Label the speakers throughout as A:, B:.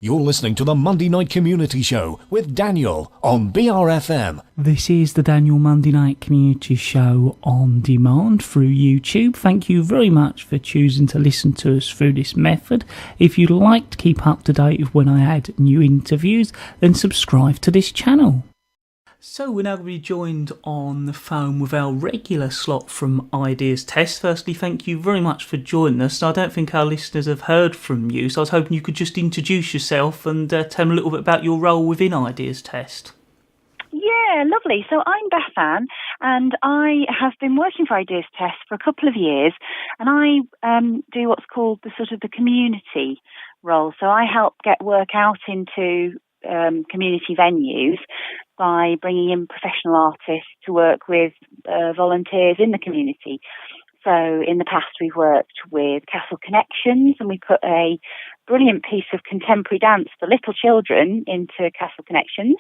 A: You're listening to the Monday Night Community Show with Daniel on BRFM.
B: This is the Daniel Monday Night Community Show on demand through YouTube. Thank you very much for choosing to listen to us through this method. If you'd like to keep up to date with when I add new interviews, then subscribe to this channel. So we're now going to be joined on the phone with our regular slot from Ideas Test. Firstly, thank you very much for joining us. I don't think our listeners have heard from you, so I was hoping you could just introduce yourself and tell them a little bit about your role within Ideas Test.
C: Yeah, lovely. So I'm Bethan, and I have been working for Ideas Test for a couple of years, and I do what's called the community role. So I help get work out into community venues by bringing in professional artists to work with volunteers in the community. So in the past we've worked with Castle Connections, and we put a brilliant piece of contemporary dance for little children into Castle Connections.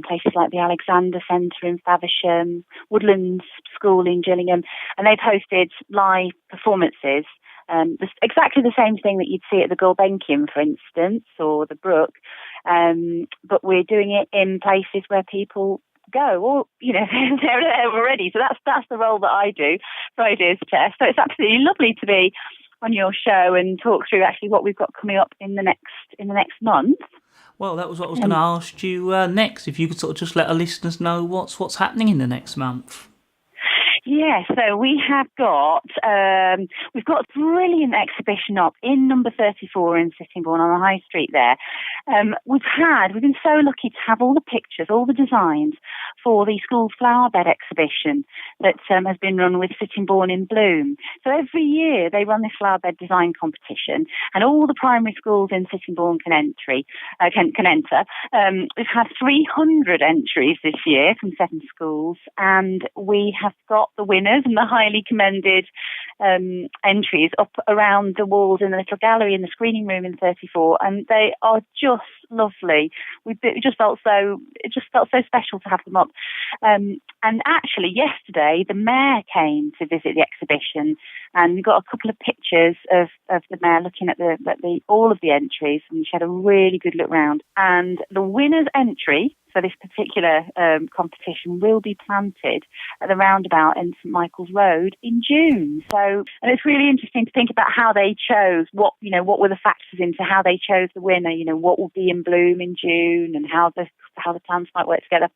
C: Places like the Alexander Centre in Faversham, Woodlands School in Gillingham, and they've hosted live performances. Exactly the same thing that you'd see at the Gulbenkian, for instance, or the Brook, but we're doing it in places where people go, or they're there already. So that's the role that I do for Ideas Test. So it's absolutely lovely to be on your show and talk through actually what we've got coming up in the next month.
B: Well, that was what I was going to ask you next. If you could sort of just let our listeners know what's happening in the next month.
C: Yeah, so we've got a brilliant exhibition up in number 34 in Sittingbourne on the High Street there. We've been so lucky to have all the pictures, all the designs for the school flower bed exhibition that has been run with Sittingbourne in Bloom. So every year they run this flower bed design competition, and all the primary schools in Sittingbourne can enter. We've had 300 entries this year from 7 schools, and we have got the winners and the highly commended entries up around the walls in the little gallery in the screening room in 34, and they are just lovely. It just felt so special to have them up. And actually, yesterday the mayor came to visit the exhibition, and we got a couple of pictures of the mayor looking at all of the entries, and she had a really good look round. And the winner's entry for this particular competition will be planted at the roundabout in St Michael's Road in June. So, and it's really interesting to think about how they chose what were the factors into how they chose the winner. What will be in bloom in June, and how the plants might work together.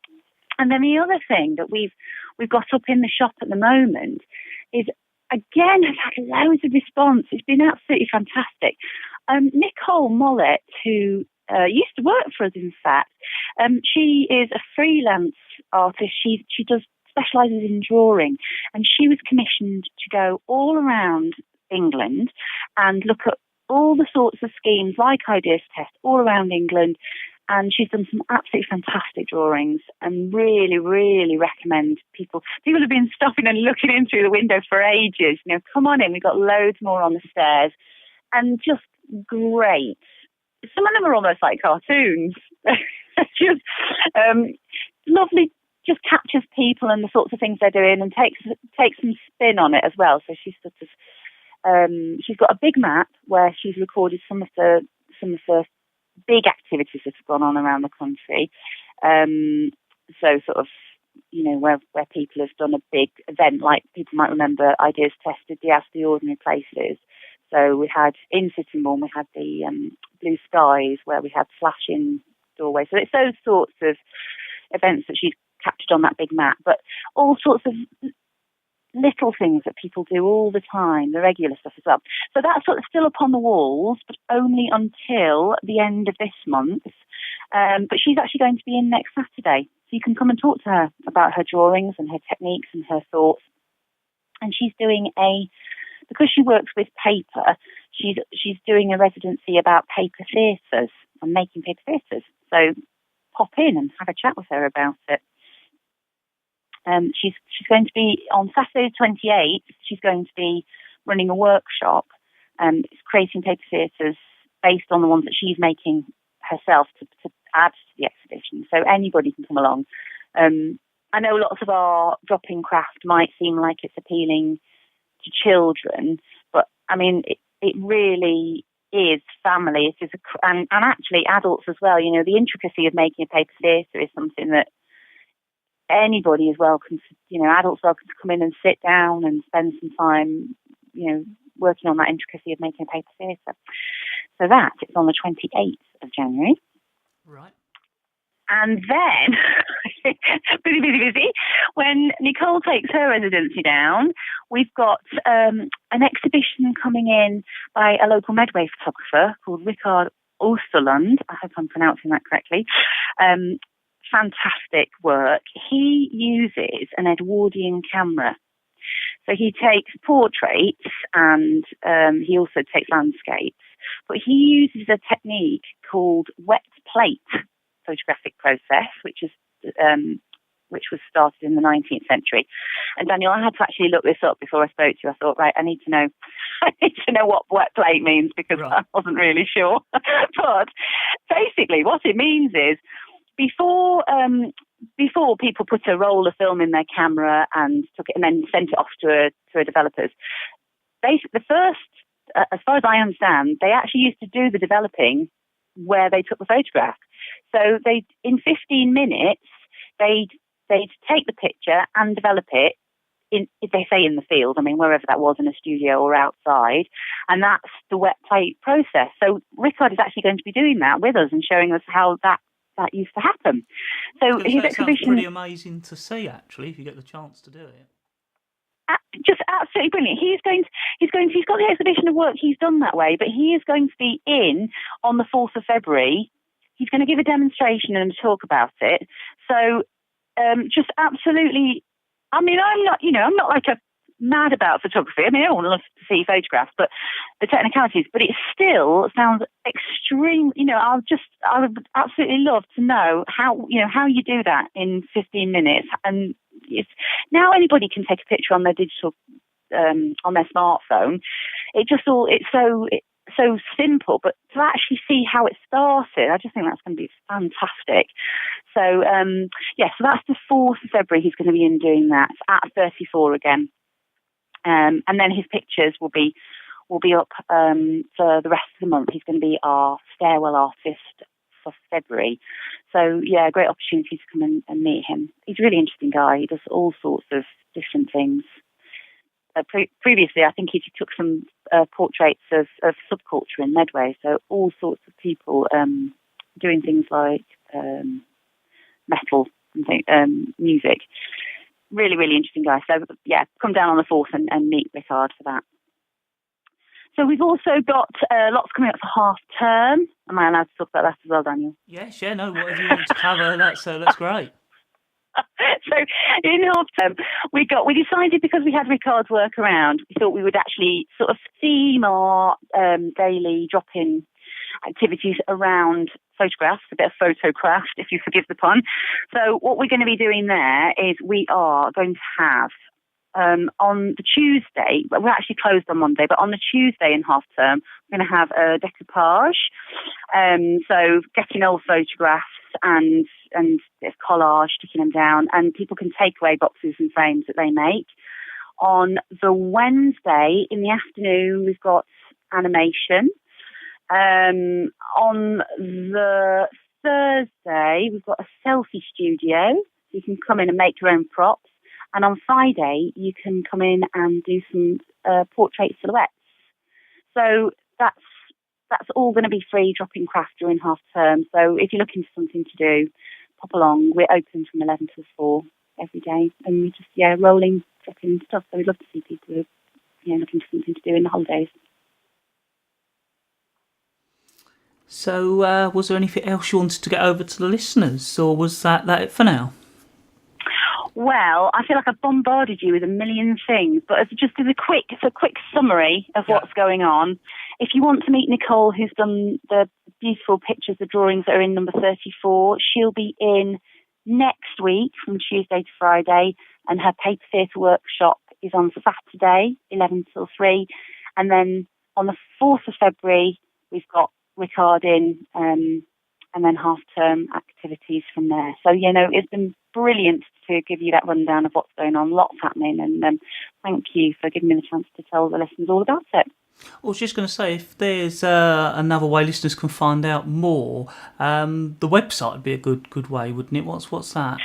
C: And then the other thing that we've got up in the shop at the moment is, again, has had loads of response. It's been absolutely fantastic. Nicole Mollett, who used to work for us, in fact, she is a freelance artist. She specialises in drawing, and she was commissioned to go all around England and look at all the sorts of schemes like Ideas Test all around England. And she's done some absolutely fantastic drawings, and really, really recommend people. People have been stopping and looking in through the window for ages. Come on in. We've got loads more on the stairs, and just great. Some of them are almost like cartoons. Just lovely. Just captures people and the sorts of things they're doing, and takes some spin on it as well. So she's she's got a big map where she's recorded some of the big activities that have gone on around the country. So sort of, where people have done a big event, like people might remember Ideas Tested the Ask the Ordinary Places. So we had in Sittingbourne, we had the Blue Skies, where we had flashing doorways. So it's those sorts of events that she's captured on that big map, but all sorts of little things that people do all the time, the regular stuff as well. So that's sort of still up on the walls, but only until the end of this month. But she's actually going to be in next Saturday, so you can come and talk to her about her drawings and her techniques and her thoughts. And she's doing because she works with paper, she's doing a residency about paper theatres and making paper theatres. So pop in and have a chat with her about it. She's going to be on Saturday the 28th. She's going to be running a workshop, it's creating paper theatres based on the ones that she's making herself to add to the exhibition. So anybody can come along. I know lots of our drop-in craft might seem like it's appealing to children, but I mean, it really is family. It is and actually adults as well. You know, the intricacy of making a paper theatre is something that anybody is welcome to, you know, adults welcome to come in and sit down and spend some time, you know, working on that intricacy of making a paper theatre. So that it's on the 28th of January.
B: Right.
C: And then, busy, when Nicole takes her residency down, we've got an exhibition coming in by a local Medway photographer called Richard Oosterlund. I hope I'm pronouncing that correctly. Fantastic work. He uses an Edwardian camera. So he takes portraits and he also takes landscapes. But he uses a technique called wet plate photographic process, which was started in the 19th century. And Daniel, I had to actually look this up before I spoke to you. I thought, right, I need to know what wet plate means, because I wasn't really sure. But basically, what it means is before people put a roll of film in their camera and took it and then sent it off to a developers, the first, as far as I understand, they actually used to do the developing where they took the photograph. So in 15 minutes, they'd take the picture and develop it they say in the field, I mean, wherever that was, in a studio or outside, and that's the wet plate process. So Richard is actually going to be doing that with us and showing us how that used to happen. So his exhibition,
B: sounds pretty amazing to see, actually, if you get the chance to do it.
C: Just absolutely brilliant. He's got the exhibition of work he's done that way, but he is going to be in on the 4th of February. He's going to give a demonstration and talk about it. So just absolutely, I mean, I'm not like a mad about photography. I mean, everyone loves to see photographs, but the technicalities, but it still sounds extreme. You know, I would absolutely love to know how you do that in 15 minutes. And now anybody can take a picture on their digital, on their smartphone. It's so simple, but to actually see how it started, I just think that's going to be fantastic. So, so that's the 4th of February. He's going to be in doing that at 34 again. And then his pictures will be up for the rest of the month. He's going to be our stairwell artist for February. So, yeah, great opportunity to come and meet him. He's a really interesting guy. He does all sorts of different things. Previously, I think he took some portraits of subculture in Medway, so all sorts of people doing things like metal and music. Really, really interesting guy. So, yeah, come down on the 4th and meet Richard for that. So we've also got lots coming up for half term. Am I allowed to talk about that as well, Daniel?
B: Yes, yeah, no, whatever you want to cover, that's great.
C: So in half term, we decided, because we had Richard's work around, we thought we would actually sort of theme our daily drop-in activities around photographs, a bit of photocraft, if you forgive the pun. So what we're going to be doing there is we are going to have on the Tuesday, we're actually closed on Monday, but on the Tuesday in half term, we're going to have a decoupage. So getting old photographs and there's collage, sticking them down, and people can take away boxes and frames that they make. On the Wednesday in the afternoon, we've got animation. On the Thursday, we've got a selfie studio. So you can come in and make your own props. And on Friday, you can come in and do some portrait silhouettes. So that's all going to be free drop-in craft during half term. So if you're looking for something to do, pop along. We're open from 11 till 4 every day. And we're just, rolling drop-in stuff. So we'd love to see people who are, looking for something to do in the holidays.
B: So was there anything else you wanted to get over to the listeners, or was that it for now?
C: Well, I feel like I've bombarded you with a million things, but as a quick summary of what's going on. If you want to meet Nicole, who's done the beautiful pictures, the drawings that are in number 34, she'll be in next week from Tuesday to Friday, and her paper theatre workshop is on Saturday, 11 till 3. And then on the 4th of February, we've got Richard in, and then half-term activities from there. So, it's been brilliant to give you that rundown of what's going on. Lots happening, and thank you for giving me the chance to tell the listeners all about it.
B: I was just going to say, if there's another way listeners can find out more, the website would be a good way, wouldn't it? What's that?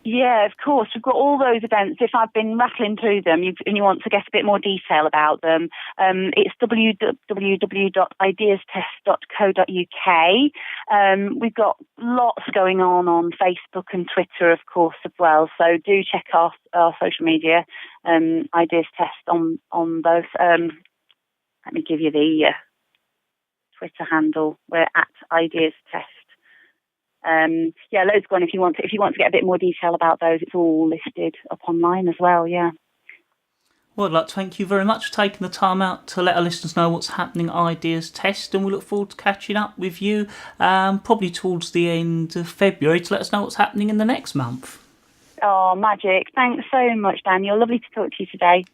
C: Yeah, of course. We've got all those events. If I've been rattling through them and you want to get a bit more detail about them, it's www.ideastest.co.uk. We've got lots going on Facebook and Twitter, of course, as well. So do check our social media, Ideas Test on both. Let me give you the Twitter handle. We're at Ideas Test. Loads going. If you want to get a bit more detail about those, it's all listed up online as well. Yeah.
B: Well, I'd like to thank you very much for taking the time out to let our listeners know what's happening at Ideas Test, and we look forward to catching up with you probably towards the end of February to let us know what's happening in the next month.
C: Oh, magic! Thanks so much, Daniel. Lovely to talk to you today.